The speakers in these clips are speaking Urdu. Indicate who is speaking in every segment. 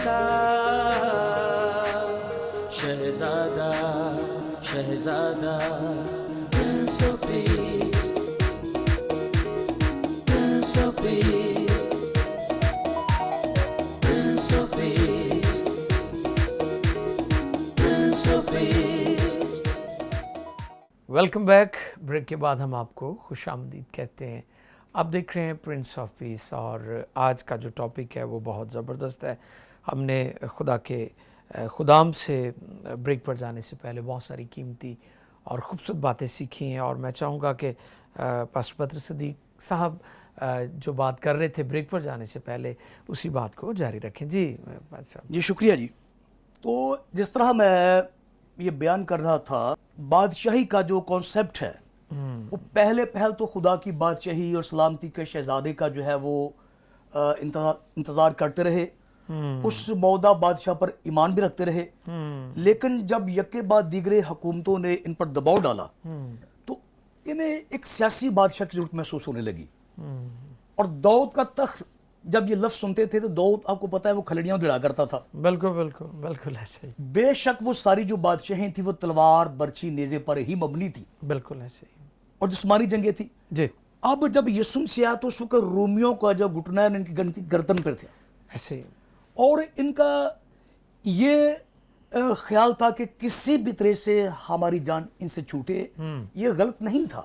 Speaker 1: کا شہزادہ شہزادہ Prince of Peace Prince of Peace Prince of Peace Prince of Peace.
Speaker 2: Welcome back. Break کے بعد ہم آپ کو خوش آمدید کہتے ہیں. آپ دیکھ رہے ہیں پرنس آف پیس، اور آج کا جو ٹاپک ہے وہ بہت زبردست ہے. ہم نے خدا کے خدام سے بریک پر جانے سے پہلے بہت ساری قیمتی اور خوبصورت باتیں سیکھی ہیں، اور میں چاہوں گا کہ پاسٹر بدر صدیق صاحب جو بات کر رہے تھے بریک پر جانے سے پہلے اسی بات کو جاری رکھیں. جی بادشاہ.
Speaker 3: جی شکریہ جی. تو جس طرح میں یہ بیان کر رہا تھا، بادشاہی کا جو کانسیپٹ ہے وہ پہل تو خدا کی بادشاہی اور سلامتی کے شہزادے کا جو ہے وہ انتظار کرتے رہے، اس موعودہ بادشاہ پر ایمان بھی رکھتے رہے. لیکن جب یکے بعد دیگرے حکومتوں نے ان پر دباؤ ڈالا تو انہیں ایک سیاسی بادشاہ کی ضرورت محسوس ہونے لگی. اور داؤد کا تخت جب یہ لفظ سنتے تھے تو داؤد آپ کو پتہ ہے وہ کھلڑیاں دڑا کرتا تھا.
Speaker 2: بالکل بالکل بالکل ایسے ہی.
Speaker 3: بے شک وہ ساری جو بادشاہیں تھیں وہ تلوار برچھی نیزے پر ہی مبنی تھی،
Speaker 2: بالکل ایسے ہی،
Speaker 3: اور جسمانی جنگیں تھی.
Speaker 2: جی
Speaker 3: اب جب یسوع مسیح آیا تو اس وقت رومیوں کا جو گھٹنا ہے ان کی گردن پر تھا،
Speaker 2: ایسے ہی.
Speaker 3: اور ان کا یہ خیال تھا کہ کسی بھی طرح سے ہماری جان ان سے چھوٹے. یہ غلط نہیں تھا،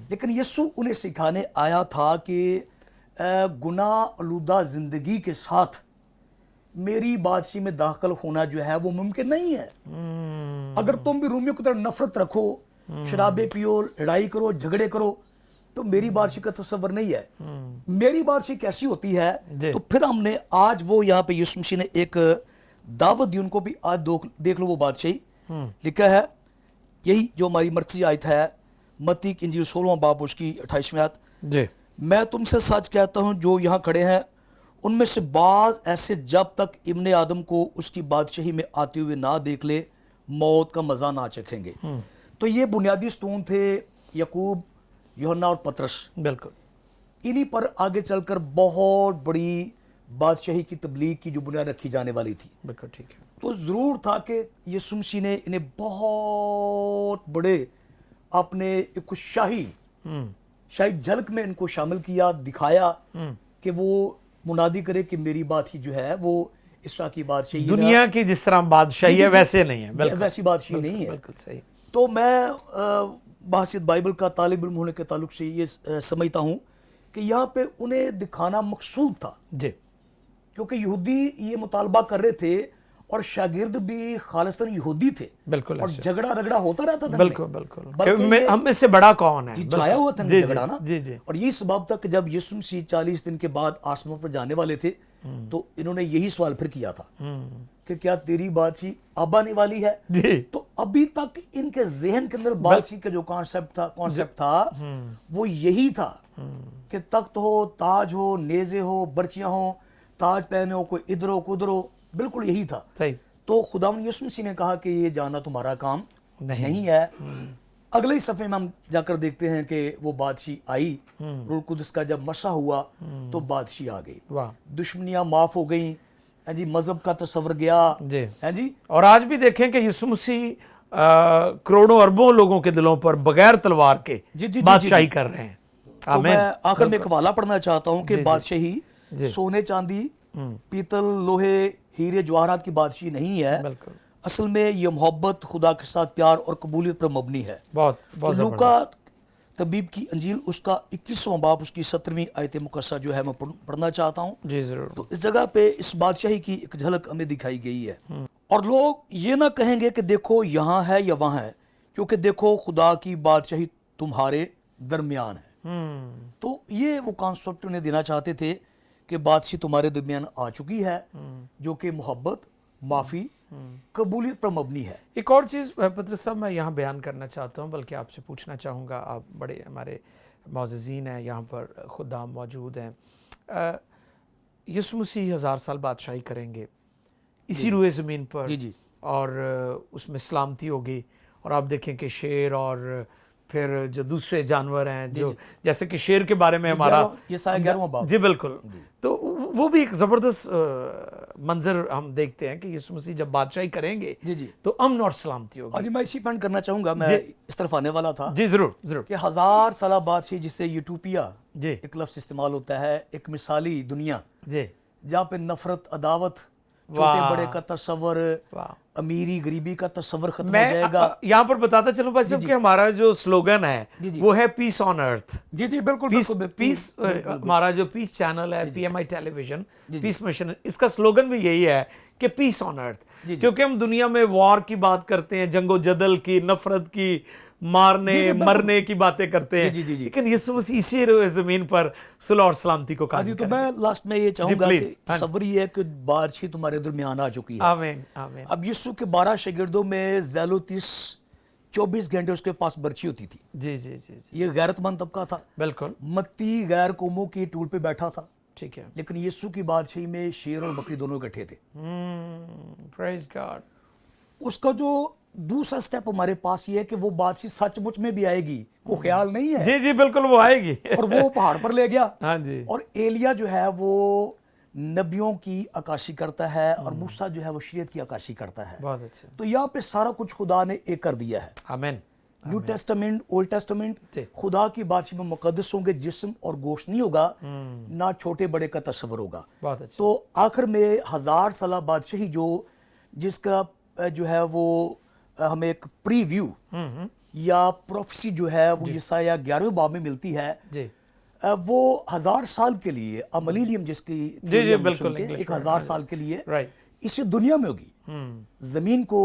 Speaker 3: لیکن یسوع انہیں سکھانے آیا تھا کہ گناہ آلودہ زندگی کے ساتھ میری بادشاہی میں داخل ہونا جو ہے وہ ممکن نہیں ہے. اگر تم بھی رومیوں کی طرح نفرت رکھو، شرابیں پیو، لڑائی کرو، جھگڑے کرو، تو میری بادشاہی کا تصور نہیں ہے. میری بادشاہی کیسی ہوتی ہے؟ تو پھر ہم نے آج وہ یہاں پہ یسوع مسیح نے ایک دعوت دی ان کو بھی. آج دیکھ لو وہ بادشاہی لکھا ہے، یہی جو ہماری مرکزی آیت ہے، متی کی انجیل 16واں باب اس کی 28ویں آیت.
Speaker 2: جی
Speaker 3: میں تم سے سچ کہتا ہوں جو یہاں کھڑے ہیں ان میں سے بعض ایسے جب تک ابن آدم کو اس کی بادشاہی میں آتے ہوئے نہ دیکھ لے موت کا مزہ نہ چکھیں گے. تو یہ بنیادی ستون تھے یعقوب، یوحنا اور پطرس.
Speaker 2: بالکل.
Speaker 3: انہی پر آگے چل کر بہت بڑی بادشاہی کی تبلیغ کی جو بنیاد رکھی جانے والی تھی.
Speaker 2: بالکل ٹھیک ہے.
Speaker 3: تو ضرور تھا کہ یسوع مسیح نے انہیں بہت بڑے اپنے ایک شاہی جھلک میں ان کو شامل کیا، دکھایا کہ وہ منادی کرے کہ میری بات ہی جو ہے وہ اس طرح کی بادشاہی
Speaker 2: دنیا کی جس طرح بادشاہی ہے ویسے نہیں ہے،
Speaker 3: ویسی بادشاہی نہیں ہے.
Speaker 2: بالکل صحیح.
Speaker 3: تو میں بحثیت بائبل کا طالب علم ہونے کے تعلق سے یہ سمجھتا ہوں کہ یہاں پہ انہیں دکھانا مقصود تھا.
Speaker 2: جی
Speaker 3: کیونکہ یہودی یہ مطالبہ کر رہے تھے اور شاگرد بھی خالصتاً یہودی تھے،
Speaker 2: بالکل.
Speaker 3: اور جھگڑا رگڑا ہوتا رہتا تھا.
Speaker 2: بالکل بالکل. ہم میں سے بڑا کون ہے؟
Speaker 3: چھایا ہوا تھا جھگڑا نا.
Speaker 2: جی جی.
Speaker 3: اور یہی سبب تھا کہ جب یسوع مسیح 40 دن کے بعد آسمان پر جانے والے تھے تو انہوں نے یہی سوال پھر کیا تھا کہ کیا تیری بادشاہی اب آنے والی ہے؟
Speaker 2: جی.
Speaker 3: تو ابھی تک ان کے ذہن کے اندر بادشاہی کا جو کانسیپٹ تھا وہ یہی تھا کہ تخت ہو، تاج ہو، نیزے ہو، برچیاں ہو، تاج پہنے ہو، کوئی ادھر ہو کوئی ادھر ہو. بالکل یہی تھا.
Speaker 2: صحیح.
Speaker 3: تو خداوند یسوع مسیح نے کہا کہ یہ جاننا تمہارا کام نہیں ہے. اگلے ہی صفحے میں ہم جا کر دیکھتے ہیں کہ وہ بادشاہی آئی، روح القدس کا جب مسح ہوا تو بادشاہی آ گئی. دشمنیاں معاف ہو گئیں جی، مذہب کا تصور گیا جی.
Speaker 2: اور آج بھی دیکھیں کہ یسوع مسیح کروڑوں اربوں لوگوں کے دلوں پر بغیر تلوار کے بادشاہی کر رہے ہیں.
Speaker 3: تو میں آخر میں ایک حوالہ پڑھنا چاہتا ہوں کہ بادشاہی سونے چاندی پیتل لوہے ہیرے جواہرات کی بادشاہی نہیں ہے. اصل میں یہ محبت، خدا کے ساتھ پیار اور قبولیت پر مبنی ہے.
Speaker 2: بہت
Speaker 3: لوکا طبیب کی انجیل اس کا 21واں باب اس کی 17ویں آیت مقدسہ جو ہے میں پڑھنا چاہتا ہوں.
Speaker 2: جی ضرور.
Speaker 3: تو اس جگہ پہ اس بادشاہی کی ایک جھلک ہمیں دکھائی گئی ہے. اور لوگ یہ نہ کہیں گے کہ دیکھو یہاں ہے یا وہاں ہے، کیونکہ دیکھو خدا کی بادشاہی تمہارے درمیان ہے. تو یہ وہ کانسیپٹ انہیں دینا چاہتے تھے کہ بادشاہی تمہارے درمیان آ چکی ہے، جو کہ محبت، معافی، قبولیت پر مبنی ہے.
Speaker 2: ایک اور چیز پطرس صاحب میں یہاں بیان کرنا چاہتا ہوں، بلکہ آپ سے پوچھنا چاہوں گا. آپ بڑے ہمارے معززین ہیں، یہاں پر خدام موجود ہیں. یسوع مسیح 1000 سال بادشاہی کریں گے اسی روئے زمین پر، اور اس میں سلامتی ہوگی. اور آپ دیکھیں کہ شیر اور پھر جو دوسرے جانور ہیں جو جیسے کہ شیر کے بارے میں ہمارا
Speaker 3: یہ 11واں باب.
Speaker 2: جی بالکل. تو وہ بھی ایک زبردست منظر ہم دیکھتے ہیں کہ یسوع مسیح جب بادشاہی کریں گے
Speaker 3: جی جی
Speaker 2: تو امن اور سلامتی ہوگی.
Speaker 3: اور جی میں اسی پوائنٹ کرنا چاہوں گا، میں اس طرف آنے والا تھا
Speaker 2: جی ضرور ضرور.
Speaker 3: کہ 1000 سالہ بادشاہی جسے یوٹوپیا
Speaker 2: جی
Speaker 3: ایک لفظ استعمال ہوتا ہے، ایک مثالی دنیا
Speaker 2: جی
Speaker 3: جہاں پہ نفرت، عداوت، چھوٹے بڑے کا تصور، امیری غریبی کا تصور ختم ہو
Speaker 2: میں
Speaker 3: جائے گا.
Speaker 2: یہاں پر بتاتا چلوں بھائی صاحب کہ ہمارا جو سلوگن ہے
Speaker 3: جی جی
Speaker 2: وہ ہے پیس آن ارتھ.
Speaker 3: جی جی بالکل بالکل
Speaker 2: پیس ہمارا جو پیس چینل ہے پی ایم آئی ٹیلی ویژن پیس مشن، اس کا سلوگن بھی یہی ہے کہ پیس آن ارتھ. کیونکہ ہم دنیا میں وار کی بات کرتے ہیں، جنگ و جدل کی، نفرت کی، مارنے مرنے کی باتیں کرتے ہیں، لیکن یسوع مسیح اسی زمین پر صلح اور سلامتی کو قائم
Speaker 3: تو میں لاسٹ میں یہ چاہوں گا کہ تصور یہ ہے کہ بادشاہی تمہارے درمیان آ چکی ہے.
Speaker 2: آمین آمین.
Speaker 3: اب یسوع کے 12 شاگردوں میں زیلوتس 24 گھنٹے اس کے پاس برچی ہوتی تھی.
Speaker 2: جی جی جی جی
Speaker 3: یہ غیرت مند طبقہ تھا.
Speaker 2: بالکل
Speaker 3: متی غیر قوموں کی ٹول پہ بیٹھا تھا،
Speaker 2: ٹھیک ہے.
Speaker 3: لیکن یسوع کی بادشاہی میں شیر اور بکری دونوں اکٹھے تھے.
Speaker 2: پریز گاڈ.
Speaker 3: اس کا جو دوسرا سٹیپ ہمارے پاس یہ ہے کہ وہ بادشاہی سچ مچ میں بھی آئے گی، کوئی خیال نہیں ہے.
Speaker 2: جی جی بالکل وہ آئے گی.
Speaker 3: اور وہ پہاڑ پر لے گیا.
Speaker 2: ہاں جی.
Speaker 3: اور ایلیا جو ہے وہ نبیوں کی عکاسی کرتا ہے، اور موسیٰ جو ہے وہ شریعت کی عکاسی کرتا ہے.
Speaker 2: بہت اچھا.
Speaker 3: تو یہاں پہ سارا کچھ خدا نے ایک کر دیا ہے.
Speaker 2: آمین.
Speaker 3: نیو ٹیسٹمنٹ، اولڈ ٹیسٹمنٹ، خدا کی بادشاہی میں مقدس ہوں گے، جسم اور گوشت نہیں ہوگا، نہ چھوٹے بڑے کا تصور ہوگا.
Speaker 2: بہت اچھا.
Speaker 3: تو آخر میں 1000 سالہ بادشاہی جس کا جو ہے وہ ہمیں ایک پری ویو یا پروفیسی جو ہے وہ یسایہ 11ویں باب میں ملتی ہے.
Speaker 2: جی
Speaker 3: وہ 1000 سال کے لیے املیلیم جس کی
Speaker 2: جی جی بالکل
Speaker 3: ایک 1000 سال کے لیے
Speaker 2: رائٹ
Speaker 3: اسی دنیا میں ہوگی. زمین کو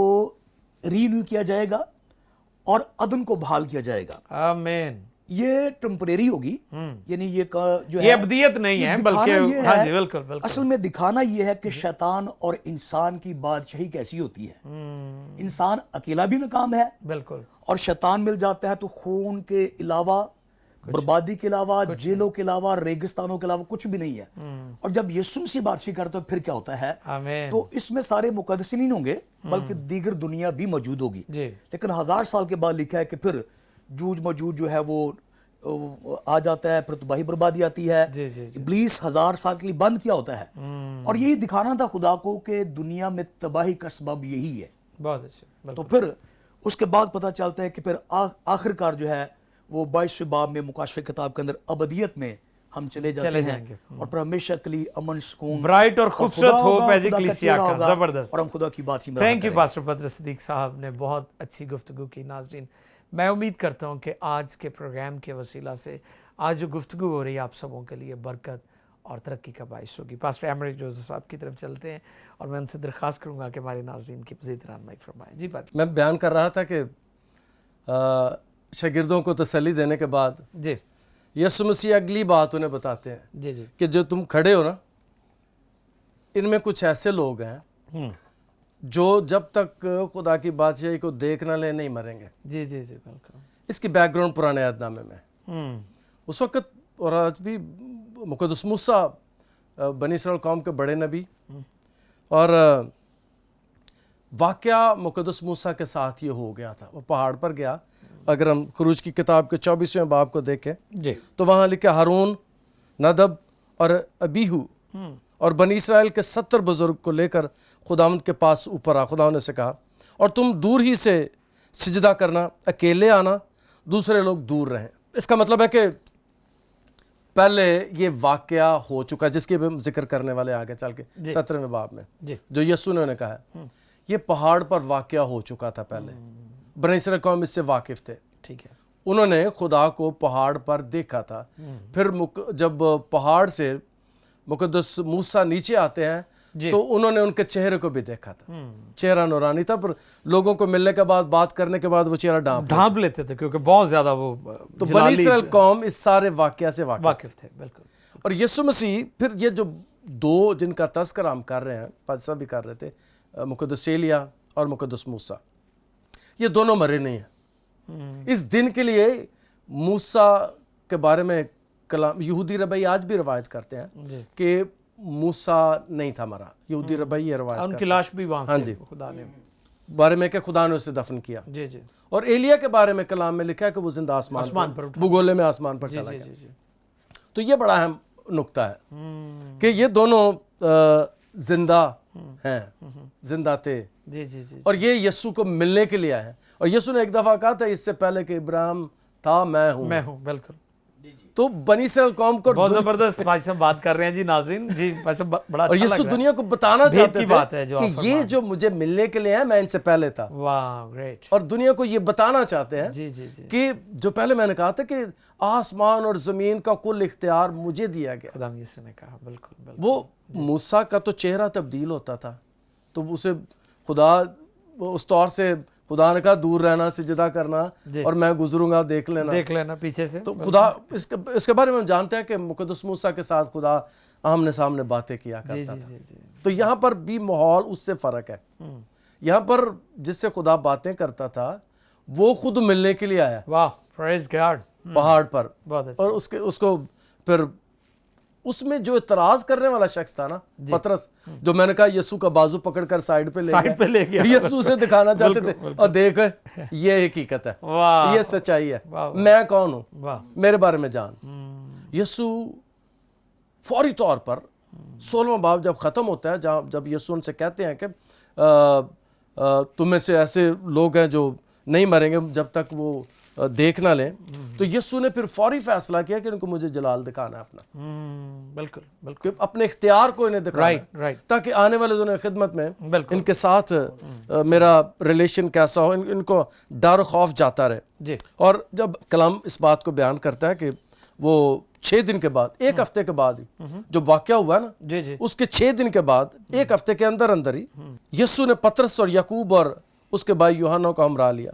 Speaker 3: رینیو کیا جائے گا اور عدن کو بحال کیا جائے گا.
Speaker 2: آمین.
Speaker 3: یہ ٹیمپریری ہوگی، یعنی یہ جو
Speaker 2: یہ ابدیت نہیں ہے بلکہ ہاں جی بالکل بالکل.
Speaker 3: اصل میں دکھانا یہ ہے کہ شیطان اور انسان کی بادشاہی کیسی ہوتی ہے. انسان اکیلا بھی ناکام ہے
Speaker 2: بالکل،
Speaker 3: اور شیطان مل جاتا ہے تو خون کے علاوہ، بربادی کے علاوہ، جیلوں کے علاوہ، ریگستانوں کے علاوہ کچھ بھی نہیں ہے. اور جب یسوع مسیح بادشاہی کرتا ہے پھر کیا ہوتا ہے؟
Speaker 2: آمین.
Speaker 3: تو اس میں سارے مقدسین نہیں ہوں گے بلکہ دیگر دنیا بھی موجود ہوگی.
Speaker 2: جی
Speaker 3: لیکن 1000 سال کے بعد لکھا ہے کہ پھر جوج مجوج جو ہے وہ آ جاتا ہے، پھر تباہی بربادی آتی ہے.
Speaker 2: جی جی جی.
Speaker 3: ابلیس 1000 سال کے لیے بند کیا ہوتا ہے. اور یہی دکھانا تھا خدا کو کہ دنیا میں تباہی کا سبب یہی ہے.
Speaker 2: بہت اچھا.
Speaker 3: تو پھر اس کے بعد پتہ چلتا ہے کہ پھر آخر کار جو ہے وہ 22ویں باب میں مکاشفہ کتاب کے اندر ابدیت میں ہم چلے جاتے ہیں اور پھر ہمیشہ کے لیے امن، سکون،
Speaker 2: برائٹ اور خوبصورت ہوپ ہے جی کلیسیا کا. زبردست.
Speaker 3: اور ہم خدا کی بات ہی میں.
Speaker 2: تھینک یو پاسٹر پطرس صدیق صاحب نے بہت اچھی گفتگو کی. ناظرین میں امید کرتا ہوں کہ آج کے پروگرام کے وسیلہ سے آج جو گفتگو ہو رہی ہے آپ سبوں کے لیے برکت اور ترقی کا باعث ہوگی. پاسٹر ایمریک جوزف صاحب کی طرف چلتے ہیں اور میں ان سے درخواست کروں گا کہ ہمارے ناظرین کی مزید رہنمائی فرمائیں. جی بات.
Speaker 4: میں بیان کر رہا تھا کہ شاگردوں کو تسلی دینے کے بعد
Speaker 2: جی
Speaker 4: یسوع مسیح اگلی بات انہیں بتاتے ہیں
Speaker 2: جی جی
Speaker 4: کہ جو تم کھڑے ہو نا، ان میں کچھ ایسے لوگ ہیں جو جب تک خدا کی بادشاہی کو دیکھ نہ لیں نہیں مریں گے.
Speaker 2: جی جی جی بالکل.
Speaker 4: اس کی بیک گراؤنڈ پرانے عہد نامے میں اس وقت اور آج بھی مقدس موسیٰ بنی اسرائیل قوم کے بڑے نبی، اور واقعہ مقدس موسیٰ کے ساتھ یہ ہو گیا تھا. وہ پہاڑ پر گیا. اگر ہم خروج کی کتاب کے 24ویں باب کو دیکھیں
Speaker 2: جی
Speaker 4: تو وہاں لکھا ہارون، ندب اور ابیہو اور بنی اسرائیل کے 70 بزرگ کو لے کر خداوند کے پاس اوپر آ. خداوند نے سے کہا اور تم دور ہی سے سجدہ کرنا، اکیلے آنا، دوسرے لوگ دور رہیں. اس کا مطلب ہے کہ پہلے یہ واقعہ ہو چکا جس کے ذکر کرنے والے آگے چل کے 17ویں باب میں جو یسوع نے کہا ہے. یہ پہاڑ پر واقعہ ہو چکا تھا پہلے. بنی اسرائیل قوم اس سے واقف تھے.
Speaker 2: ٹھیک ہے.
Speaker 4: انہوں نے خدا کو پہاڑ پر دیکھا تھا. پھر جب پہاڑ سے مقدس موسیٰ نیچے آتے ہیں تو انہوں نے ان کے چہرے کو بھی دیکھا تھا. چہرہ نورانی تھا، پر لوگوں کو ملنے کے بعد، بات کرنے کے بعد وہ چہرہ ڈھانپ
Speaker 2: لیتے تھے کیونکہ بہت زیادہ وہ
Speaker 4: تو بنی اسرائیل قوم اس سارے واقعہ سے واقف
Speaker 2: تھے. بالکل.
Speaker 4: اور یسوع مسیح پھر یہ جو دو جن کا تذکرہ ہم کر رہے ہیں، پادشاہ بھی کر رہے تھے، مقدس ایلیا اور مقدس موسیٰ، یہ دونوں مرے نہیں ہیں. اس دن کے لیے موسیٰ کے بارے میں کلام یہودی ربائی آج بھی روایت کرتے ہیں کہ موسیٰ نہیں تھا مرا. یہودی ربائی یہ روایت
Speaker 2: ان کی لاش بھی وہاں سے خدا نے
Speaker 4: بارے میں کہ خدا نے اسے دفن کیا.
Speaker 2: جی جی.
Speaker 4: اور ایلیا کے بارے میں کلام میں لکھا ہے کہ وہ زندہ آسمان پر بگولے میں آسمان پر چلا گیا. تو یہ بڑا اہم نقطہ ہے کہ یہ دونوں زندہ ہیں, زندہ تھے,
Speaker 2: جی جی جی
Speaker 4: اور یہ یسوع کو ملنے کے لیے آئے ہیں. اور یسوع نے ایک دفعہ کہا تھا اس سے پہلے کہ ابراہیم تھا میں ہوں.
Speaker 2: میں ہوں, بالکل.
Speaker 4: تو بنی اسرائیل قوم کو,
Speaker 2: بہت زبردست بھائی صاحب بات کر رہے ہیں جی ناظرین. جی بھائی صاحب بڑا
Speaker 4: اور
Speaker 2: اچھا
Speaker 4: یسوع
Speaker 2: لگ رہا ہے.
Speaker 4: دنیا کو بتانا
Speaker 2: بھید
Speaker 4: چاہتے
Speaker 2: کی بات ہے جو
Speaker 4: تھے
Speaker 2: آپ
Speaker 4: کہ
Speaker 2: فرما
Speaker 4: یہ جو مجھے ملنے کے لیے ہیں میں ان سے پہلے تھا,
Speaker 2: واہ گریٹ.
Speaker 4: اور دنیا کو یہ بتانا چاہتے ہیں
Speaker 2: جی جی جی,
Speaker 4: کہ جو پہلے میں نے کہا تھا کہ آسمان اور زمین کا کل اختیار مجھے دیا گیا.
Speaker 2: خدا یسوع نے کہا, بالکل بالکل.
Speaker 4: وہ موسیٰ کا تو چہرہ تبدیل ہوتا تھا, تو اسے خدا اس طور سے خدا نے کہا دور رہنا, سجدہ کرنا, اور میں گزروں گا دیکھ لینا
Speaker 2: پیچھے سے.
Speaker 4: تو خدا اس کے بارے میں ہم جانتے ہیں کہ مقدس موسیٰ کے ساتھ خدا آمنے سامنے باتیں کیا کرتا تھا. تو یہاں پر بھی ماحول اس سے فرق ہے. یہاں پر جس سے خدا باتیں کرتا تھا وہ خود ملنے کے لیے آیا,
Speaker 2: واہ پریز گاڈ,
Speaker 4: پہاڑ پر.
Speaker 2: بہت اچھا.
Speaker 4: اور اس کو پھر اس میں جو اعتراض کرنے والا شخص تھا نا, پطرس, جو میں نے کہا یسوع کا بازو پکڑ کر سائیڈ پہ لے گیا, یسوع سے دکھانا چاہتے تھے, اور دیکھ یہ حقیقت ہے, یہ سچائی ہے, میں کون ہوں, میرے بارے میں جان. یسوع فوری طور پر 16واں باب جب ختم ہوتا ہے, جب یسوع ان سے کہتے ہیں کہ تم میں سے ایسے لوگ ہیں جو نہیں مریں گے جب تک وہ دیکھ نہ لیں, تو یسوع نے پھر فوری فیصلہ کیا کہ ان کو مجھے جلال دکھانا ہے اپنا.
Speaker 2: بالکل بالکل,
Speaker 4: کہ اپنے اختیار کو انہیں دکھانا ہے, تاکہ آنے والے دنوں کی خدمت میں ان کے ساتھ میرا ریلیشن کیسا ہو, ان کو ڈر و خوف جاتا رہے.
Speaker 2: جی.
Speaker 4: اور جب کلام اس بات کو بیان کرتا ہے کہ وہ 6 دن کے بعد, 1 ہفتے کے بعد ہی جو واقعہ ہوا نا,
Speaker 2: جی جی,
Speaker 4: اس کے 6 دن کے بعد 1 ہفتے کے اندر ہی یسوع نے پطرس اور یعقوب اور اس کے بھائی یوحنا کو ہمراہ لیا,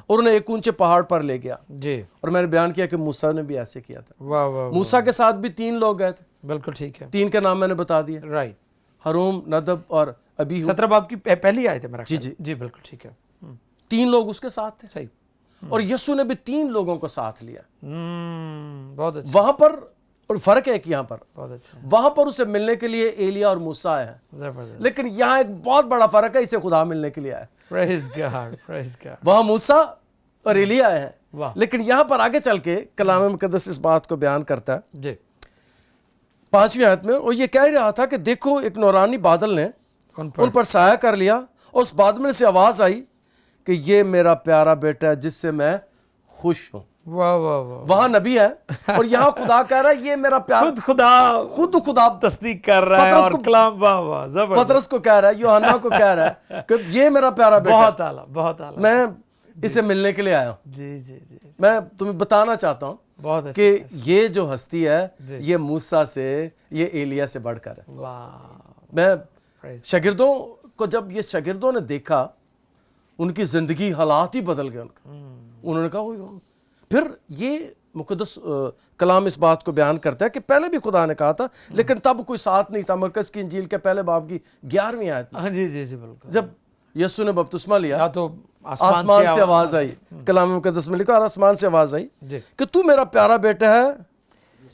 Speaker 4: اور انہیں ایک اونچے پہاڑ پر لے گیا.
Speaker 2: جی.
Speaker 4: اور میں نے بیان کیا کہ موسیٰ نے بھی ایسے کیا تھا.
Speaker 2: واہ واہ,
Speaker 4: موسیٰ کے ساتھ بھی 3 لوگ گئے تھے.
Speaker 2: بالکل ٹھیک ہے.
Speaker 4: 3 کے نام میں نے بتا دیا,
Speaker 2: رائٹ.
Speaker 4: ہروم, ندب اور ابیہو.
Speaker 2: 17 باب کی پہلی آیت ہے میرا.
Speaker 4: جی جی
Speaker 2: جی بالکل ٹھیک ہے.
Speaker 4: 3 لوگ اس کے ساتھ تھے,
Speaker 2: صحیح.
Speaker 4: اور یسوع نے بھی 3 لوگوں کو ساتھ لیا.
Speaker 2: بہت اچھا.
Speaker 4: وہاں پر, اور فرق ہے کہ یہاں پر,
Speaker 2: بہت اچھا,
Speaker 4: وہاں پر اسے ملنے کے لیے ایلیا اور موسیٰ آئے ہیں,
Speaker 2: زبردست.
Speaker 4: لیکن یہاں ایک بہت بڑا فرق ہے, اسے خدا ملنے کے لیے آئے.
Speaker 2: پریز گاڈ, پریز گاڈ.
Speaker 4: وہاں موسیٰ اور ایلیا آئے ہیں,
Speaker 2: واہ.
Speaker 4: لیکن یہاں پر آگے چل کے کلام مقدس اس بات کو بیان کرتا ہے
Speaker 2: جی.
Speaker 4: 5ویں آیت میں, اور یہ کہہ رہا تھا کہ دیکھو ایک نورانی بادل نے ان پر سایہ کر لیا, اور اس بادل میں سے آواز آئی کہ یہ میرا پیارا بیٹا ہے جس سے میں خوش ہوں.
Speaker 2: واہ واہ واہ.
Speaker 4: وہاں نبی ہے, اور یہاں خدا کہہ رہا ہے یہ میرا پیارا, خود خدا
Speaker 2: تصدیق کر رہا ہے, اور کلام, واہ واہ, زبردست.
Speaker 4: پطرس کو کہہ رہا ہے, یوحنا کو کہہ رہا ہے کہ یہ میرا پیارا بیٹا ہے,
Speaker 2: بہت اعلیٰ, بہت اعلیٰ.
Speaker 4: میں اسے ملنے کے لیے آیا ہوں.
Speaker 2: جی جی جی,
Speaker 4: میں تمہیں بتانا چاہتا ہوں
Speaker 2: بہت اچھا.
Speaker 4: کہ یہ جو ہستی ہے یہ موسیٰ سے, یہ ایلیا سے بڑھ کر ہے.
Speaker 2: واہ.
Speaker 4: میں شاگردوں کو, جب یہ شاگردوں نے دیکھا, ان کی زندگی حالات ہی بدل گئے. انہوں نے کہا, پھر یہ مقدس کلام اس بات کو بیان کرتا ہے کہ پہلے بھی خدا نے کہا تھا, لیکن تب کوئی ساتھ نہیں تھا. مرکز کی انجیل کے پہلے باب کی 11ویں آیت میں,
Speaker 2: جی جی جی, بالکل.
Speaker 4: جب یسوع نے بپتسمہ لیا
Speaker 2: تو
Speaker 4: آسمان سے آواز آئی, کلام مقدس میں لکھا, اور آسمان سے آواز آئی کہ تو میرا پیارا بیٹا ہے,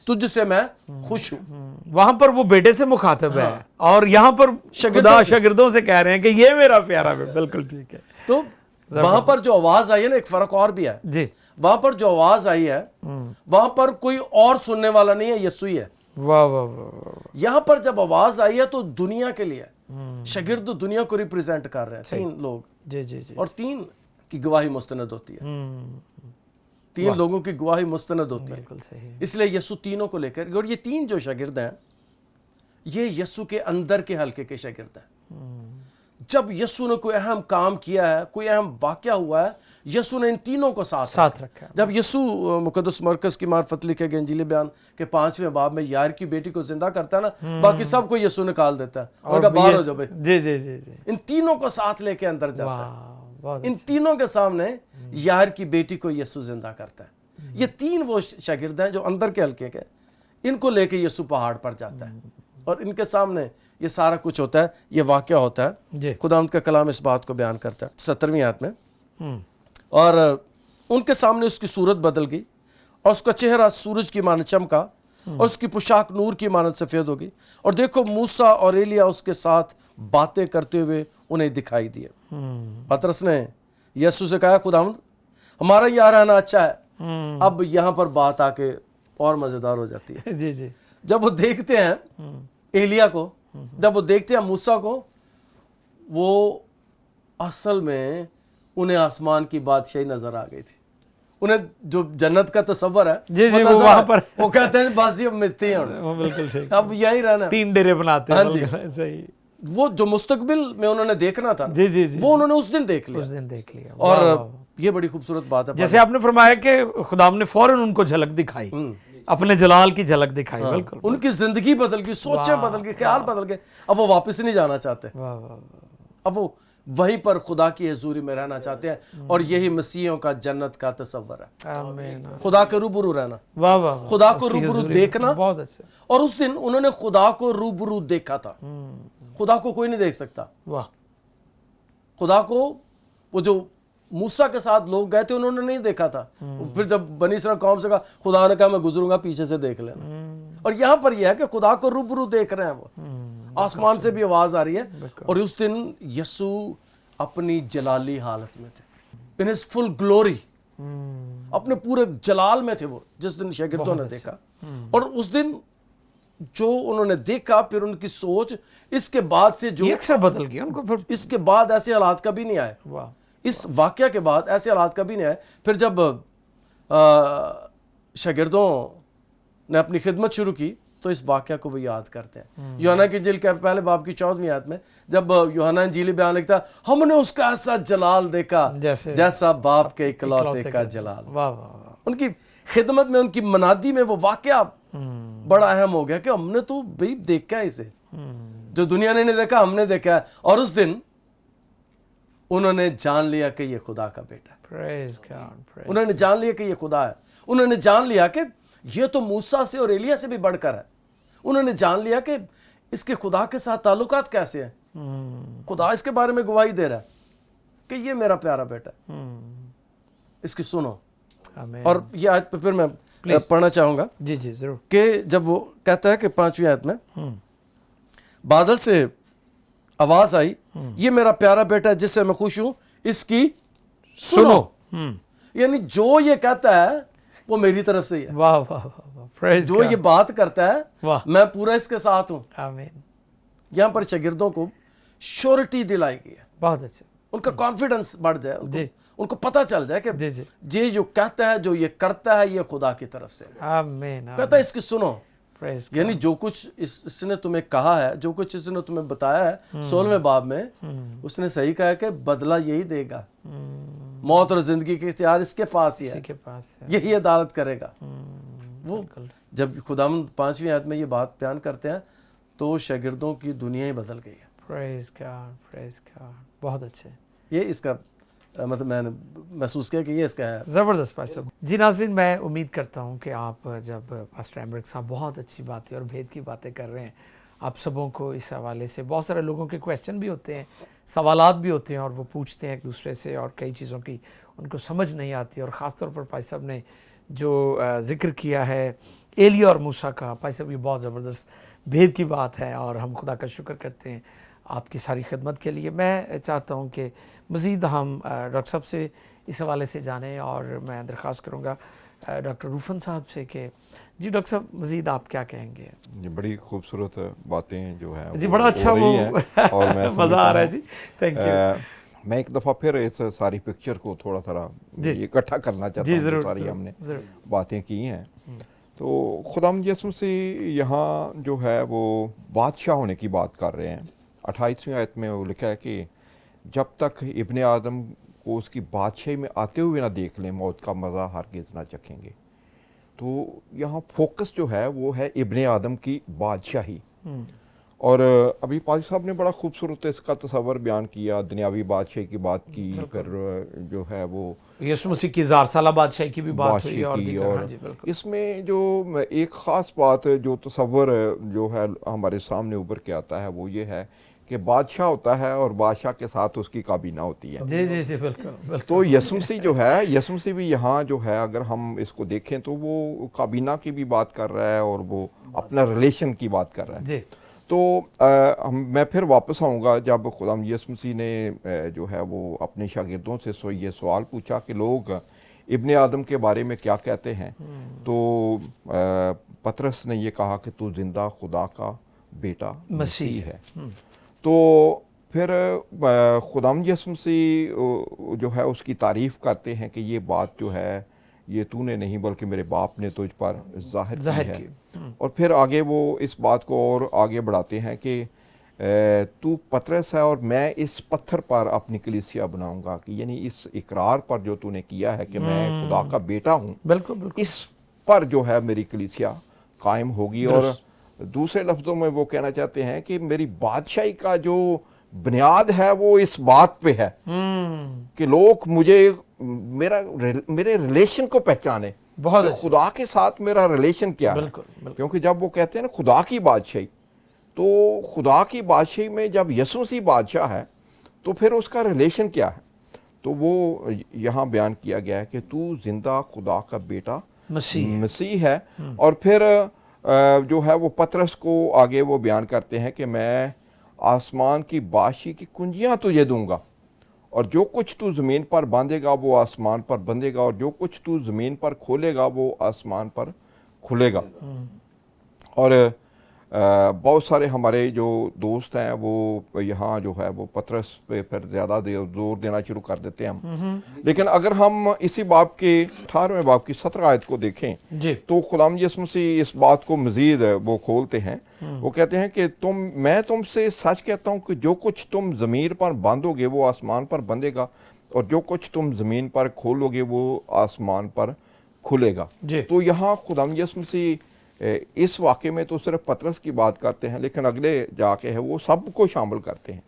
Speaker 4: تجھ سے میں خوش ہوں.
Speaker 2: وہاں پر وہ بیٹے سے مخاطب ہے, اور یہاں پر خدا شاگردوں سے کہہ رہے ہیں کہ یہ میرا پیارا بیٹا. بالکل ٹھیک ہے.
Speaker 4: تو وہاں پر جو آواز آئی ہے نا, ایک فرق اور بھی ہے.
Speaker 2: جی.
Speaker 4: وہاں پر جو آواز آئی ہے وہاں پر کوئی اور سننے والا نہیں ہے, یسوع ہی ہے.
Speaker 2: واہ واہ واہ.
Speaker 4: یہاں پر جب آواز آئی ہے تو دنیا کے لیے, شاگرد دنیا کو ریپریزنٹ کر رہے ہیں, 3 لوگ.
Speaker 2: جی جی جی.
Speaker 4: اور 3 کی گواہی مستند ہوتی ہے, 3 لوگوں کی گواہی مستند ہوتی ہے.
Speaker 2: بالکل صحیح.
Speaker 4: اس لیے یسوع تینوں کو لے کر, اور یہ 3 جو شاگرد ہیں یہ یسوع کے اندر کے حلقے کے شاگرد ہیں. جب یسوع نے کوئی اہم کام کیا ہے, کوئی اہم واقعہ ہوا ہے, یسوع نے ان تینوں کو ساتھ
Speaker 2: رکھا.
Speaker 4: جب یسوع مقدس مرکز کی معرفت لکھے گئے انجیل بیان کے 5ویں باب میں یائر کی بیٹی کو زندہ کرتا ہے نا, باقی سب کو یسوع نکال دیتا ہے, اور کہا باہر ہو جاؤ بھائی.
Speaker 2: جی جی جی جی.
Speaker 4: ان تینوں کو ساتھ لے کے اندر جاتا ہے, ان تینوں کے سامنے یائر کی بیٹی کو یسوع زندہ کرتا ہے. یہ 3 وہ شاگرد ہیں جو اندر کے حلقے کے, ان کو لے کے یسوع پہاڑ پر جاتا ہے, اور ان کے سامنے یہ سارا کچھ ہوتا ہے, یہ واقعہ ہوتا ہے. خداوند کا کلام اس بات کو بیان کرتا ہے 17ویں آیت میں, اور ان کے سامنے اس کی صورت بدل گئی, اور اس کا چہرہ سورج کی مانند چمکا, اور اس کی پوشاک نور کی مانند سفید ہوگی, اور دیکھو موسیٰ اور ایلیا اس کے ساتھ باتیں کرتے ہوئے انہیں دکھائی دیے. پطرس نے یسوع سے کہا, خداوند ہمارا یہاں رہنا اچھا ہے. اب یہاں پر بات آ کے اور مزیدار ہو جاتی ہے.
Speaker 2: جی جی.
Speaker 4: جب وہ دیکھتے ہیں ایلیا کو, جب وہ دیکھتے ہیں موسیٰ کو, وہ اصل میں انہیں آسمان کی بادشاہی نظر آ گئی تھی. انہیں جو جنت کا تصور ہے
Speaker 2: جی جی، وہ
Speaker 4: نظر
Speaker 2: وہاں
Speaker 4: آیا.
Speaker 2: پر
Speaker 4: وہ کہتے ہیں باسی اب مٹی ہیں
Speaker 2: وہ بالکل ٹھیک.
Speaker 4: اب یہی رہنا.
Speaker 2: 3 ڈیرے بناتے ہیں.
Speaker 4: ہاں جی.
Speaker 2: صحیح.
Speaker 4: وہ جو مستقبل میں انہوں نے دیکھنا تھا
Speaker 2: جی جی جی،
Speaker 4: وہ انہوں نے اس دن دیکھ لیا.
Speaker 2: اس دن دیکھ لیا.
Speaker 4: اور یہ بڑی خوبصورت بات ہے.
Speaker 2: جیسے آپ نے فرمایا کہ خداوند نے فوراً ان کو جھلک دکھائی، اپنے جلال کی جھلک دکھائی. بالکل.
Speaker 4: ان کی زندگی بدل گئی, سوچیں بدل گئی, خیال بدل گئے. اب وہ واپس نہیں جانا چاہتے.
Speaker 2: واہ واہ.
Speaker 4: اب وہ وہیں پر خدا کی حضوری میں رہنا چاہتے ہیں. اور یہی مسیحیوں کا جنت کا تصور ہے,
Speaker 2: آمین.
Speaker 4: خدا کے روبرو رہنا,
Speaker 2: واہ واہ.
Speaker 4: خدا کو روبرو دیکھنا.
Speaker 2: بہت اچھا.
Speaker 4: اور اس دن انہوں نے خدا کو روبرو دیکھا تھا. خدا کو کوئی نہیں دیکھ سکتا.
Speaker 2: واہ.
Speaker 4: خدا کو وہ جو موسیٰ کے ساتھ لوگ گئے تھے انہوں نے نہیں دیکھا تھا. پھر جب بنی اسرائیل قوم سے کہا, خدا نے کہا میں گزروں گا پیچھے سے دیکھ لینا. اور یہاں پر یہ ہے کہ خدا کو روبرو دیکھ رہے ہیں. وہ آسمان سے بھی آواز آ رہی ہے. اور اس دن یسوع اپنی جلالی حالت میں تھے, ان ہز فل گلوری, اپنے پورے جلال میں تھے وہ جس دن شاگردوں نے دیکھا. اور اس دن جو انہوں نے دیکھا, پھر ان کی سوچ اس کے بعد سے جو
Speaker 2: اکثر بدل گیا ان کو. پھر
Speaker 4: اس کے بعد ایسے حالات کبھی نہیں آئے.
Speaker 2: واہ.
Speaker 4: اس واقعہ کے بعد ایسے حالات کبھی نہیں آئے. پھر جب شاگردوں نے اپنی خدمت شروع کی تو اس واقعہ کو وہ یاد کرتے ہیں. یوحنا کی انجیل کے پہلے باب کی 14ویں آیت میں جب یوحنا انجیلی بیان لکھتا, ہم نے اس کا ایسا جلال دیکھا جیسا باپ کے اکلوتے کا جلال.
Speaker 2: واہ واہ.
Speaker 4: ان کی خدمت میں, ان کی منادی میں وہ واقعہ بڑا اہم ہو گیا کہ ہم نے تو بھئی دیکھا ہے اسے, جو دنیا نے نہیں دیکھا ہم نے دیکھا ہے. اور اس دن انہوں نے جان لیا کہ یہ خدا کا بیٹا ہے.
Speaker 2: Praise God, praise.
Speaker 4: انہوں نے جان لیا کہ یہ خدا ہے. انہوں نے جان لیا کہ یہ تو موسیٰ سے اور ایلیا سے بھی بڑھ کر ہے. انہوں نے جان لیا کہ اس کے خدا کے ساتھ تعلقات کیسے ہیں. خدا اس کے بارے میں گواہی دے رہا ہے کہ یہ میرا پیارا بیٹا ہے, اس کی سنو.
Speaker 2: آمین.
Speaker 4: اور یہ آیت پہ پھر میں پڑھنا چاہوں گا
Speaker 2: جی جی ضرور.
Speaker 4: کہ جب وہ کہتا ہے کہ 5ویں آیت میں بادل سے آواز آئی, یہ میرا پیارا بیٹا ہے جس سے میں خوش ہوں, اس کی سنو. یعنی جو یہ کہتا ہے وہ میری طرف سے ہی ہے.
Speaker 2: واہ واہ واہ. Praise
Speaker 4: جو یہ بات کرتا ہے
Speaker 2: واہ.
Speaker 4: میں پورا اس کے ساتھ ہوں.
Speaker 2: آمین.
Speaker 4: یہاں پر شاگردوں کو شورٹی دلائی گئی ہے,
Speaker 2: بہت اچھا.
Speaker 4: ان کا کانفیڈنس بڑھ جائے,
Speaker 2: جی.
Speaker 4: ان کو پتہ چل جائے کہ
Speaker 2: جی جی.
Speaker 4: یہ جو کہتا ہے, جو یہ کرتا ہے, یہ خدا کی طرف سے.
Speaker 2: آمین.
Speaker 4: کہتا ہے اس کی سنو.
Speaker 2: Praise God.
Speaker 4: یعنی جو کچھ اس نے تمہیں کہا ہے, جو کچھ اس نے تمہیں بتایا ہے 16ویں باب میں, اس نے صحیح کہا ہے کہ بدلہ یہی دے گا. موت اور زندگی کے اختیار اس کے پاس ہی ہے,
Speaker 2: اسی کے پاس ہے.
Speaker 4: یہی عدالت کرے گا. وہ جب خداوند 5ویں آیت میں یہ بات بیان کرتے ہیں تو شاگردوں کی دنیا ہی بدل گئی ہے.
Speaker 2: Praise God, praise God. بہت اچھے.
Speaker 4: یہ اس کا مطلب میں نے محسوس کیا کہ یہ اس کا ہے.
Speaker 2: زبردست پاسٹر. جی ناظرین, میں امید کرتا ہوں کہ آپ جب پاسٹر ایمرک صاحب بہت اچھی باتیں اور بھید کی باتیں کر رہے ہیں, آپ سبوں کو اس حوالے سے بہت سارے لوگوں کے کویشچن بھی ہوتے ہیں, سوالات بھی ہوتے ہیں, اور وہ پوچھتے ہیں ایک دوسرے سے, اور کئی چیزوں کی ان کو سمجھ نہیں آتی. اور خاص طور پر پائی صاحب نے جو ذکر کیا ہے ایلیا اور موسیٰ کا, پائی صاحب یہ بہت زبردست بھید کی بات ہے, اور ہم خدا کا شکر کرتے ہیں آپ کی ساری خدمت کے لیے. میں چاہتا ہوں کہ مزید ہم ڈاکٹر صاحب سے اس حوالے سے جانیں, اور میں درخواست کروں گا ڈاکٹر روفن صاحب سے کہ جی ڈاکٹر صاحب مزید آپ کیا کہیں گے.
Speaker 5: یہ بڑی خوبصورت باتیں جو ہیں
Speaker 2: جی بڑا اچھا, وہ مزہ آ رہا ہے. جی تھینک یو.
Speaker 5: میں ایک دفعہ پھر اس ساری پکچر کو تھوڑا سا اکٹھا کرنا چاہتا ہوں. ساری ہم نے باتیں کی ہیں تو خداوند یسوع مسیح یہاں جو ہے وہ بادشاہ ہونے کی بات کر رہے ہیں. 28ویں آیت میں وہ لکھا ہے کہ جب تک ابن آدم کو اس کی بادشاہی میں آتے ہوئے نہ دیکھ لیں, موت کا مزہ ہرگز نہ چکھیں گے. تو یہاں فوکس جو ہے وہ ہے ابن آدم کی بادشاہی. اور ابھی پادری صاحب نے بڑا خوبصورت اس کا تصور بیان کیا, دنیاوی بادشاہی کی بات کی, پھر جو ہے وہ
Speaker 2: یسوع مسیح کی 1000 سالہ بادشاہی کی بھی بات ہوئی, اور
Speaker 5: اس میں جو ایک خاص بات جو تصور جو ہے ہمارے سامنے ابھر کے آتا ہے وہ یہ ہے کہ بادشاہ ہوتا ہے اور بادشاہ کے ساتھ اس کی کابینہ ہوتی ہے.
Speaker 2: جی جی جی بالکل.
Speaker 5: تو یسوع مسیح جو ہے, یسوع مسیح بھی یہاں جو ہے اگر ہم اس کو دیکھیں تو وہ کابینہ کی بھی بات کر رہا ہے اور وہ اپنا ریلیشن کی بات کر رہا ہے.
Speaker 2: جی.
Speaker 5: تو میں پھر واپس آؤں گا جب خداوند یسوع مسیح نے جو ہے وہ اپنے شاگردوں سے یہ سوال پوچھا کہ لوگ ابن آدم کے بارے میں کیا کہتے ہیں. تو پطرس نے یہ کہا کہ تو زندہ خدا کا بیٹا مسیح ہے. تو پھر خداوند یسوع مسیح جو ہے اس کی تعریف کرتے ہیں کہ یہ بات جو ہے یہ تو نے نہیں بلکہ میرے باپ نے تجھ پر ظاہر کی ہے. اور پھر آگے وہ اس بات کو اور آگے بڑھاتے ہیں کہ تو پترس ہے اور میں اس پتھر پر اپنی کلیسیا بناؤں گا، کہ یعنی اس اقرار پر جو تو نے کیا ہے کہ میں خدا کا بیٹا ہوں،
Speaker 2: بالکل
Speaker 5: اس پر جو ہے میری کلیسیا قائم ہوگی. اور دوسرے لفظوں میں وہ کہنا چاہتے ہیں کہ میری بادشاہی کا جو بنیاد ہے وہ اس بات پہ ہے کہ لوگ مجھے میرے ریلیشن کو پہچانے،
Speaker 2: بہت
Speaker 5: خدا کے ساتھ میرا ریلیشن کیا ہے. کیونکہ جب وہ کہتے ہیں نا خدا کی بادشاہی، تو خدا کی بادشاہی میں جب یسوع مسیح بادشاہ ہے تو پھر اس کا ریلیشن کیا ہے. تو وہ یہاں بیان کیا گیا ہے کہ تو زندہ خدا کا بیٹا مسیح ہے. اور پھر جو ہے وہ پترس کو آگے وہ بیان کرتے ہیں کہ میں آسمان کی بادشاہی کی کنجیاں تجھے دوں گا، اور جو کچھ تو زمین پر باندھے گا وہ آسمان پر بندھے گا، اور جو کچھ تو زمین پر کھولے گا وہ آسمان پر کھلے گا. اور بہت سارے ہمارے جو دوست ہیں وہ یہاں جو ہے وہ پترس پہ پھر زیادہ زور دینا شروع کر دیتے ہیں ہم. لیکن اگر ہم اسی باب کے 18ویں باب کی 17 آیت کو دیکھیں تو خداوند یسوع مسیح اس بات کو مزید وہ کھولتے ہیں. وہ کہتے ہیں کہ میں تم سے سچ کہتا ہوں کہ جو کچھ تم زمین پر باندھو گے وہ آسمان پر بندھے گا، اور جو کچھ تم زمین پر کھولو گے وہ آسمان پر کھلے گا. تو یہاں خداوند یسوع مسیح اس واقعے میں تو صرف پترس کی بات کرتے ہیں، لیکن اگلے جا کے ہے وہ سب کو شامل کرتے ہیں.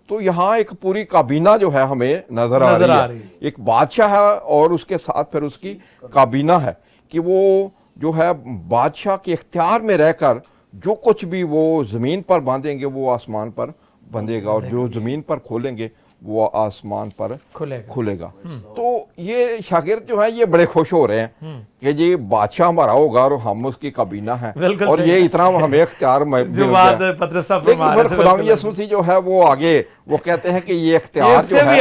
Speaker 5: تو یہاں ایک پوری کابینہ جو ہے ہمیں نظر آ رہی ہے. ایک بادشاہ ہے اور اس کے ساتھ پھر اس کی کابینہ ہے کہ وہ جو ہے بادشاہ کے اختیار میں رہ کر جو کچھ بھی وہ زمین پر باندھیں گے وہ آسمان پر بندھے گا، اور جو زمین پر کھولیں گے وہ آسمان پر کھلے گا. تو یہ شاگرد جو ہیں یہ بڑے خوش ہو رہے ہیں کہ یہ بادشاہ ہمارا ہوگا اور ہم اس کی کابینہ ہیں، اور یہ اتنا ہمیں اختیار مل گیا. لیکن پھر خداوند یسوع مسیح جو ہے وہ آگے وہ کہتے ہیں کہ یہ اختیار جو ہے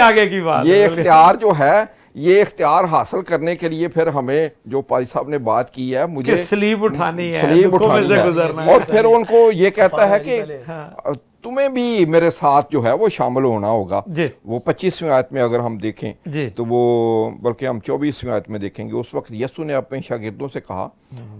Speaker 5: یہ اختیار جو ہے یہ اختیار حاصل کرنے کے لیے پھر ہمیں جو پادری صاحب نے بات کی ہے مجھے
Speaker 2: سلیب اٹھانی ہے،
Speaker 5: اور پھر ان کو یہ کہتا ہے کہ تمہیں بھی میرے ساتھ جو ہے وہ شامل ہونا ہوگا. وہ 25ویں آیت میں اگر ہم دیکھیں تو وہ بلکہ ہم 24ویں آیت میں دیکھیں گے. اس وقت یسوع نے اپنے شاگردوں سے کہا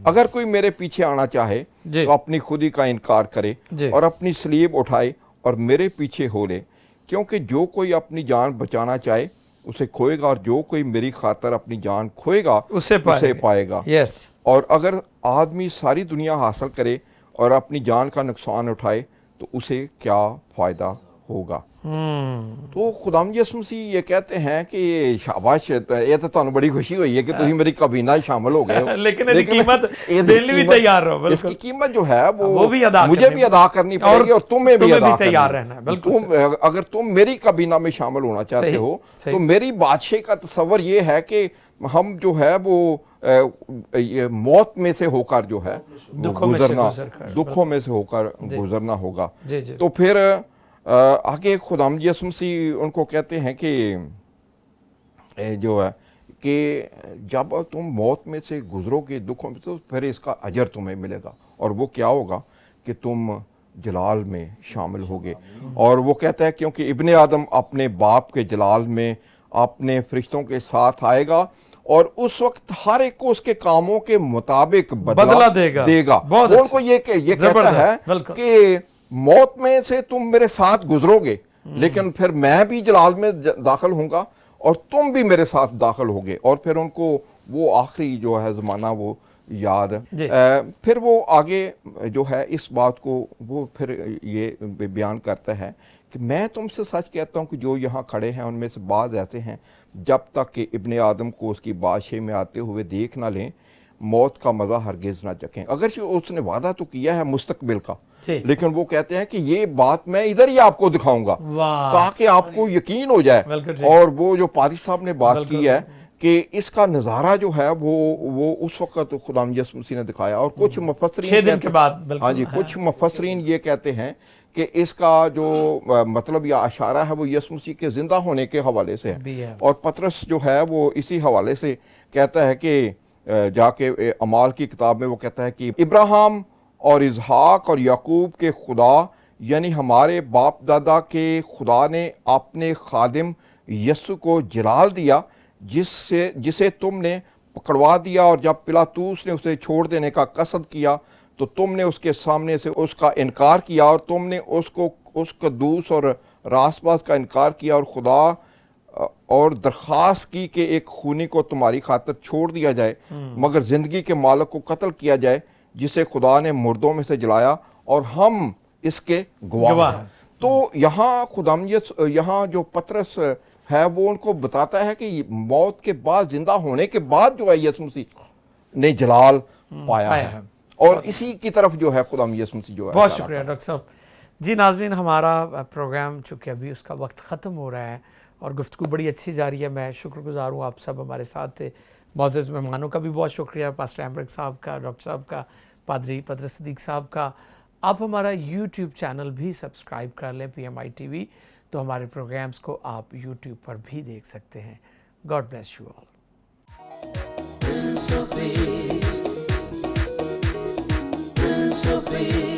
Speaker 5: اگر کوئی میرے پیچھے آنا چاہے تو اپنی خودی کا انکار کرے اور اپنی سلیب اٹھائے اور میرے پیچھے ہو لے، کیونکہ جو کوئی اپنی جان بچانا چاہے اسے کھوئے گا، اور جو کوئی میری خاطر اپنی جان کھوئے گا اسے پائے گا. اور اگر آدمی ساری دنیا حاصل کرے اور اپنی جان کا نقصان اٹھائے تو اسے کیا فائدہ ہوگا. تو خداوند یسوع مسیح یہ کہتے ہیں کہ شاباش، یہ تو تانوں بڑی خوشی ہوئی ہے کہ تسی میری کابینہ شامل ہو گئے ہو،
Speaker 2: لیکن اس کی قیمت دینے بھی تیار رہو.
Speaker 5: اس کی قیمت جو ہے وہ مجھے بھی ادا کرنی پڑے گی اور تمہیں بھی ادا
Speaker 2: تیار رہنا ہے.
Speaker 5: اگر تم میری کابینہ میں شامل ہونا چاہتے ہو تو میری بادشاہی کا تصور یہ ہے کہ ہم جو ہے وہ موت میں سے ہو کر جو ہے گزرنا، دکھوں میں سے ہو کر گزرنا ہوگا. تو پھر آگے خداوند یسوع مسیح ان کو کہتے ہیں کہ جو ہے کہ جب تم موت میں سے گزرو گے دکھوں میں، تو پھر اس کا اجر تمہیں ملے گا، اور وہ کیا ہوگا کہ تم جلال میں شامل ہوگے. اور وہ کہتا ہے کیونکہ ابن آدم اپنے باپ کے جلال میں اپنے فرشتوں کے ساتھ آئے گا، اور اس وقت ہر ایک کو اس کے کاموں کے مطابق بدلہ دے گا. وہ ان کو یہ کہتا ہے کہ موت میں سے تم میرے ساتھ گزرو گے، لیکن پھر میں بھی جلال میں داخل ہوں گا اور تم بھی میرے ساتھ داخل ہوگے. اور پھر ان کو وہ آخری جو ہے زمانہ وہ یاد. پھر وہ آگے جو ہے اس بات کو وہ پھر یہ بیان کرتا ہے کہ میں تم سے سچ کہتا ہوں کہ جو یہاں کھڑے ہیں ان میں سے بعض ایسے ہیں جب تک کہ ابن آدم کو اس کی بادشاہی میں آتے ہوئے دیکھ نہ لیں موت کا مزہ ہرگز نہ چکھیں. اگرچہ اس نے وعدہ تو کیا ہے مستقبل کا، لیکن وہ کہتے ہیں کہ یہ بات میں ادھر ہی آپ کو دکھاؤں گا تاکہ آپ کو یقین ہو جائے. اور وہ جو پادری صاحب نے بات کی ہے کہ اس کا نظارہ جو ہے وہ اس وقت خداوند یسوع مسیح نے دکھایا. اور کچھ مفسرین یہ کہتے ہیں کہ اس کا جو مطلب یا اشارہ ہے وہ یسوع مسیح کے زندہ ہونے کے حوالے سے ہے. اور پطرس جو ہے وہ اسی حوالے سے کہتا ہے کہ جا کے اعمال کی کتاب میں وہ کہتا ہے کہ ابراہیم اور اسحاق اور یعقوب کے خدا یعنی ہمارے باپ دادا کے خدا نے اپنے خادم یسوع کو جلال دیا جسے تم نے پکڑوا دیا، اور جب پلاطوس نے اسے چھوڑ دینے کا قصد کیا تو تم نے اس کے سامنے سے اس کا انکار کیا، اور تم نے اس قدوس اور راست باز کا انکار کیا، اور خدا اور درخواست کی کہ ایک خونی کو تمہاری خاطر چھوڑ دیا جائے، مگر زندگی کے مالک کو قتل کیا جائے جسے خدا نے مردوں میں سے جلایا، اور ہم اس کے گواہ ہیں۔ تو یہاں جو پطرس ہے وہ ان کو بتاتا ہے کہ موت کے بعد، زندہ ہونے کے بعد جو ہے یسوع مسیح نے جلال پایا ہے، اور اسی کی طرف جو ہے خدا یسوع مسیح جو ہے۔
Speaker 2: بہت شکریہ ڈاکٹر صاحب۔ جی ناظرین، ہمارا پروگرام چونکہ ابھی اس کا وقت ختم ہو رہا ہے اور گفتگو بڑی اچھی جاری ہے۔ میں شکر گزار ہوں آپ سب ہمارے ساتھ تھے، معزز مہمانوں کا بھی بہت شکریہ، پاسٹر ایمبرک صاحب کا، ڈاکٹر صاحب کا، پادری پطرس صدیق صاحب کا۔ آپ ہمارا یوٹیوب چینل بھی سبسکرائب کر لیں، PMI TV، تو ہمارے پروگرامز کو آپ یوٹیوب پر بھی دیکھ سکتے ہیں۔ God bless you all.
Speaker 1: Prince of Peace, Prince of Peace.